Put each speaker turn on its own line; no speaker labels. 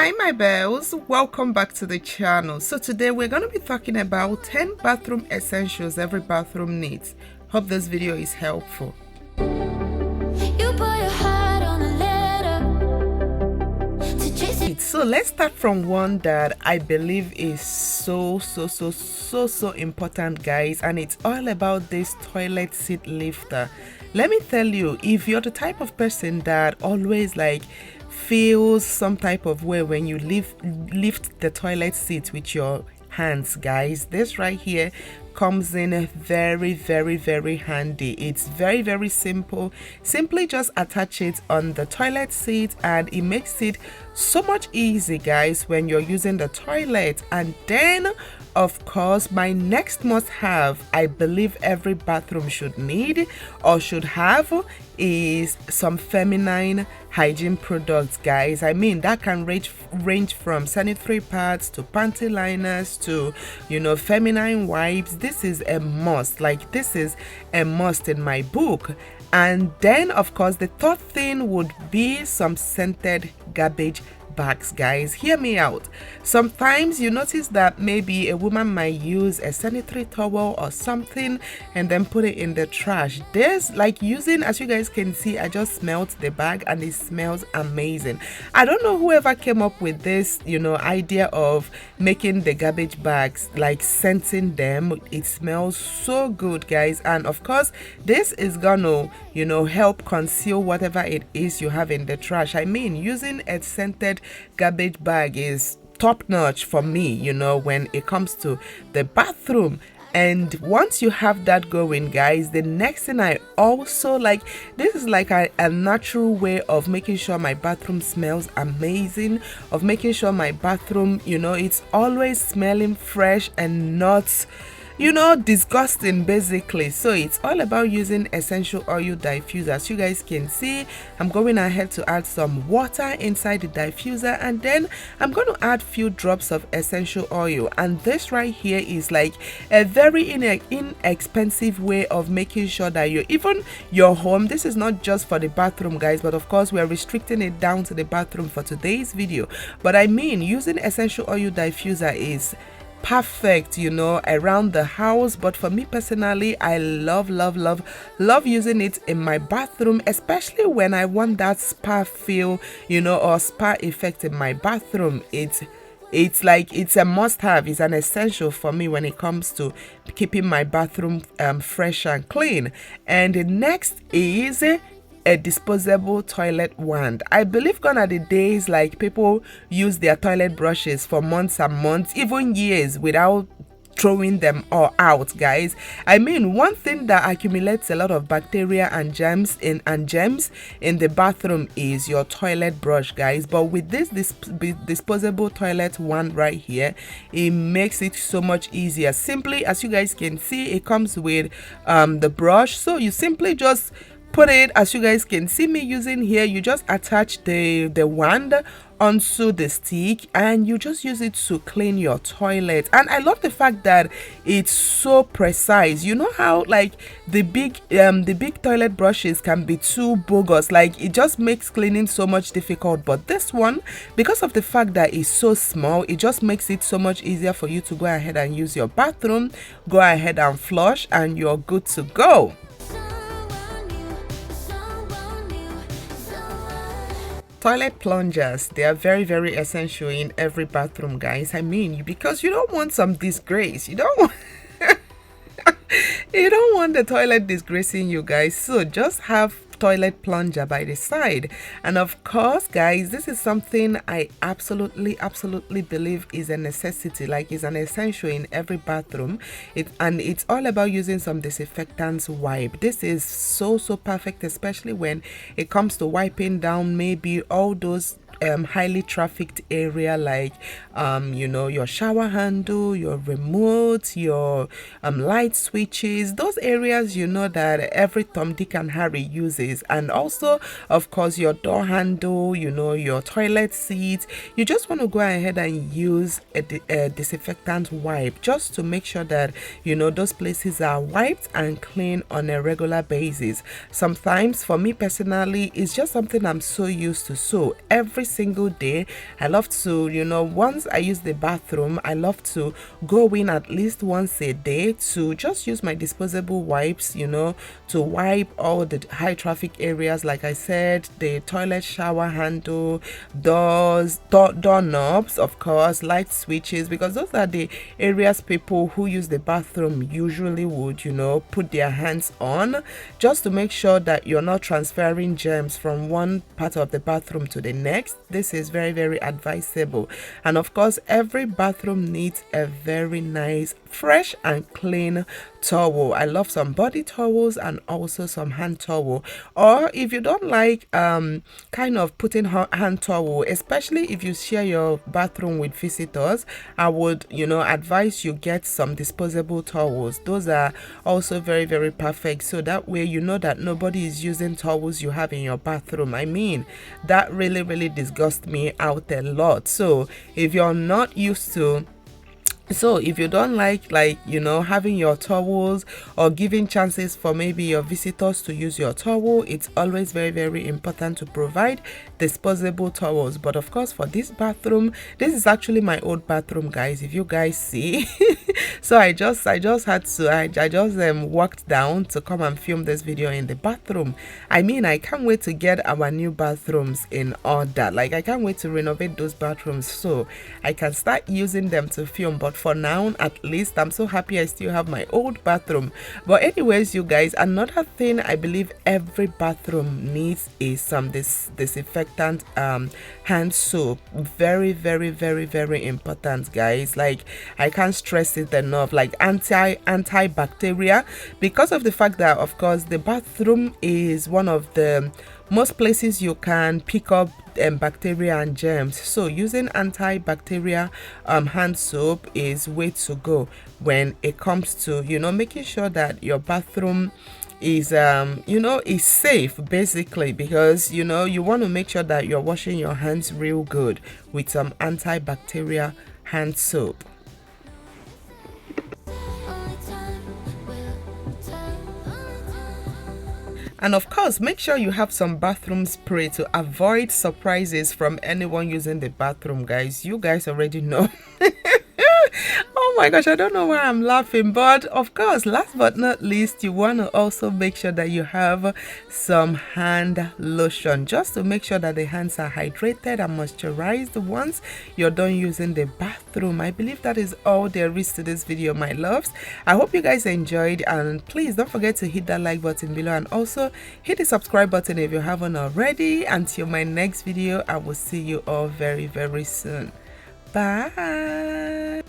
Hi my bells, welcome back to the channel. So today we're going to be talking about 10 bathroom essentials every bathroom needs. Hope this video is helpful. So let's start from one that I believe is so important, guys, and it's all about this toilet seat lifter. Let me tell you, if you're the type of person that always feels some type of way when you lift the toilet seat with your hands, guys, this right here comes in very handy. It's very simple. Simply just attach it on the toilet seat and it makes it so much easy, guys, when you're using the toilet. And then of course, my next must have, I believe every bathroom should need or should have, is some feminine hygiene products, guys. I mean, that can range from sanitary pads to panty liners to, feminine wipes. This is a must. This is a must in my book. And then of course the third thing would be some scented garbage bags, guys. Hear me out. Sometimes you notice that maybe a woman might use a sanitary towel or something and then put it in the trash. This, using, as you guys can see, I just smelled the bag and it smells amazing. I don't know whoever came up with this idea of making the garbage bags, scenting them. It smells so good, guys. And of course this is gonna help conceal whatever it is you have in the trash. I mean, using a scented garbage bag is top notch for me, when it comes to the bathroom. And once you have that going, guys, the next thing I also this is a natural way of making sure my bathroom smells amazing, of making sure my bathroom, it's always smelling fresh and not disgusting, basically. So it's all about using essential oil diffuser. As you guys can see, I'm going ahead to add some water inside the diffuser, and then I'm going to add few drops of essential oil. And this right here is a very inexpensive way of making sure that even your home, this is not just for the bathroom, guys, but of course we're restricting it down to the bathroom for today's video. But I mean, using essential oil diffuser is perfect around the house. But for me personally, I love using it in my bathroom, especially when I want that spa feel or spa effect in my bathroom. It's a must-have. It's an essential for me when it comes to keeping my bathroom fresh and clean. And the next is a disposable toilet wand. I believe gone are the days people use their toilet brushes for months and months, even years, without throwing them all out, guys. I mean, one thing that accumulates a lot of bacteria and germs in the bathroom is your toilet brush, guys. But with this disposable toilet wand right here, it makes it so much easier. Simply, as you guys can see, it comes with the brush, so you simply just put it, as you guys can see me using here, you just attach the wand onto the stick and you just use it to clean your toilet. And I love the fact that it's so precise. You know how the big toilet brushes can be too bogus, it just makes cleaning so much difficult. But this one, because of the fact that it's so small, it just makes it so much easier for you to go ahead and use your bathroom, go ahead and flush, and you're good to go. Toilet plungers, they are very essential in every bathroom, guys. I mean, because you don't want some disgrace. You don't want you don't want the toilet disgracing you, guys. So just have toilet plunger by the side. And of course, guys, this is something I absolutely believe is a necessity, is an essential in every bathroom. It's all about using some disinfectant wipe. This is so perfect, especially when it comes to wiping down maybe all those highly trafficked area, your shower handle, your remote, your light switches, those areas that every Tom, Dick and Harry uses. And also of course your door handle, your toilet seat. You just want to go ahead and use a disinfectant wipe just to make sure that those places are wiped and clean on a regular basis. Sometimes for me personally, it's just something I'm so used to. So every single day. I love to, you know, once I use the bathroom, I love to go in at least once a day to just use my disposable wipes, you know, to wipe all the high traffic areas, like I said, the toilet shower handle, door knobs, of course, light switches, because those are the areas people who use the bathroom usually would, you know, put their hands on, just to make sure that you're not transferring germs from one part of the bathroom to the next. This is very, very advisable. And of course, every bathroom needs a very nice, fresh and clean towel. I love some body towels and also some hand towel. Or if you don't like kind of putting hand towel, especially if you share your bathroom with visitors, I would, you know, advise you get some disposable towels. Those are also very, very perfect, so that way you know that nobody is using towels you have in your bathroom. I mean, that really disgusts me out a lot. So if you're not used to, so if you don't like, you know, having your towels or giving chances for maybe your visitors to use your towel, it's always very important to provide disposable towels. But of course, for this bathroom, this is actually my old bathroom, guys, if you guys see. So I just had to, I just walked down to come and film this video in the bathroom. I mean, I can't wait to get our new bathrooms in order. Like, I can't wait to renovate those bathrooms so I can start using them to film. But for now, at least, I'm so happy I still have my old bathroom. But anyways, you guys, another thing I believe every bathroom needs is some disinfectant hand soap. Very important, guys. Like, I can't stress it enough. Like, antibacterial, because of the fact that, of course, the bathroom is one of the most places you can pick up bacteria and germs. So using antibacterial hand soap is way to go when it comes to, you know, making sure that your bathroom is you know, is safe, basically, because, you know, you want to make sure that you're washing your hands real good with some antibacterial hand soap. And of course, make sure you have some bathroom spray to avoid surprises from anyone using the bathroom, guys. You guys already know. Oh my gosh, I don't know why I'm laughing, but of course, last but not least, you want to also make sure that you have some hand lotion, just to make sure that the hands are hydrated and moisturized once you're done using the bathroom. I believe that is all there is to this video, my loves. I hope you guys enjoyed, and please don't forget to hit that like button below and also hit the subscribe button if you haven't already. Until my next video, I will see you all very soon. Bye.